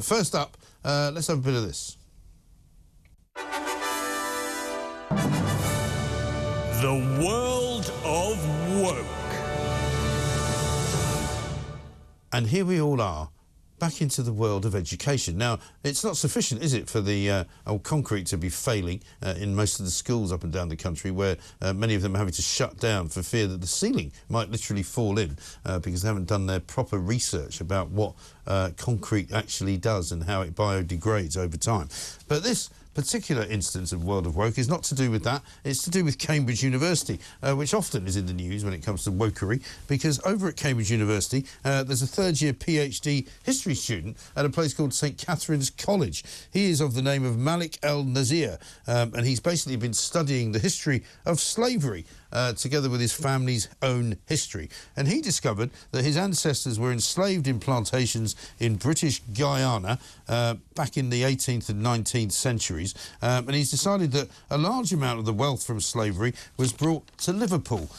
first up, let's have a bit of this. The world of woke. And here we all are, back into the world of education. Now, it's not sufficient, is it, for the old concrete to be failing in most of the schools up and down the country, where many of them are having to shut down for fear that the ceiling might literally fall in because they haven't done their proper research about what concrete actually does and how it biodegrades over time. But this particular instance of World of Woke is not to do with that. It's to do with Cambridge University, which often is in the news when it comes to wokery, because over at Cambridge University there's a third-year PhD history student at a place called St Catherine's College. He is of the name of Malik Al Nasir, and he's basically been studying the history of slavery together with his family's own history. And he discovered that his ancestors were enslaved in plantations in British Guyana back in the 18th and 19th centuries. And he's decided that a large amount of the wealth from slavery was brought to Liverpool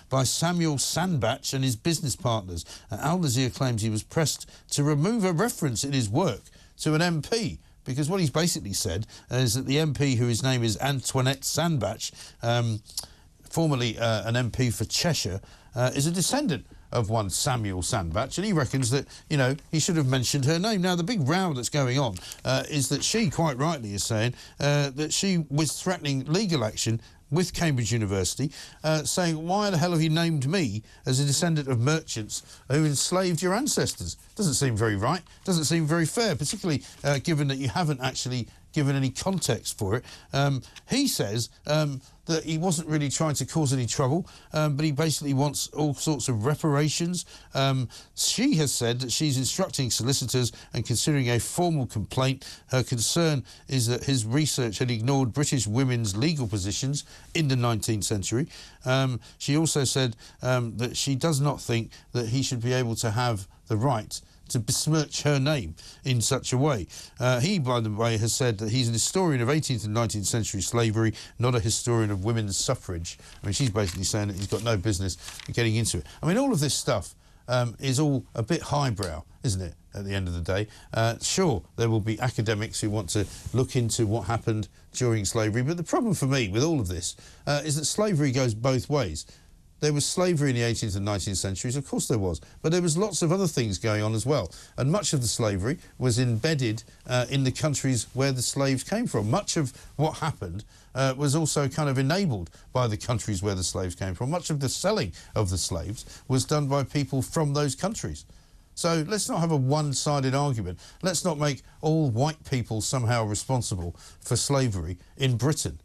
by Samuel Sandbach and his business partners. Al Nasir claims he was pressed to remove a reference in his work to an MP, because what he's basically said is that the MP, whose name is Antoinette Sandbach, formerly an MP for Cheshire, is a descendant of one Samuel Sandbach, and he reckons that, you know, he should have mentioned her name. Now, the big row that's going on is that she, quite rightly, is saying that she was threatening legal action with Cambridge University, saying, why the hell have you named me as a descendant of merchants who enslaved your ancestors? Doesn't seem very right, doesn't seem very fair, particularly given that you haven't actually given any context for it. He says that he wasn't really trying to cause any trouble, but he basically wants all sorts of reparations. She has said that she's instructing solicitors and considering a formal complaint. Her concern is that his research had ignored British women's legal positions in the 19th century. She also said that she does not think that he should be able to have the right to besmirch her name in such a way. He, by the way, has said that he's an historian of 18th and 19th century slavery, not a historian of women's suffrage. I mean, she's basically saying that he's got no business getting into it. I mean, all of this stuff is all a bit highbrow, isn't it, at the end of the day? Sure, there will be academics who want to look into what happened during slavery, but the problem for me with all of this is that slavery goes both ways. There was slavery in the 18th and 19th centuries, of course there was, but there was lots of other things going on as well. And much of the slavery was embedded in the countries where the slaves came from. Much of what happened was also kind of enabled by the countries where the slaves came from. Much of the selling of the slaves was done by people from those countries. So let's not have a one-sided argument. Let's not make all white people somehow responsible for slavery in Britain,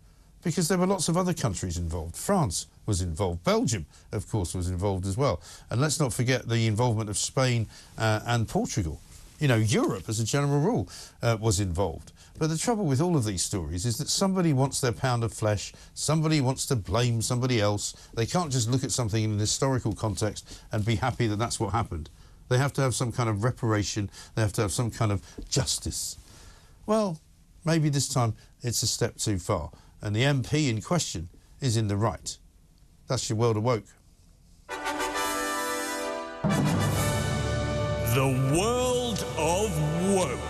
because there were lots of other countries involved. France was involved. Belgium, of course, was involved as well. And let's not forget the involvement of Spain and Portugal. You know, Europe, as a general rule, was involved. But the trouble with all of these stories is that somebody wants their pound of flesh, somebody wants to blame somebody else. They can't just look at something in an historical context and be happy that that's what happened. They have to have some kind of reparation. They have to have some kind of justice. Well, maybe this time it's a step too far, and the MP in question is in the right. That's your World of Woke. The world of woke.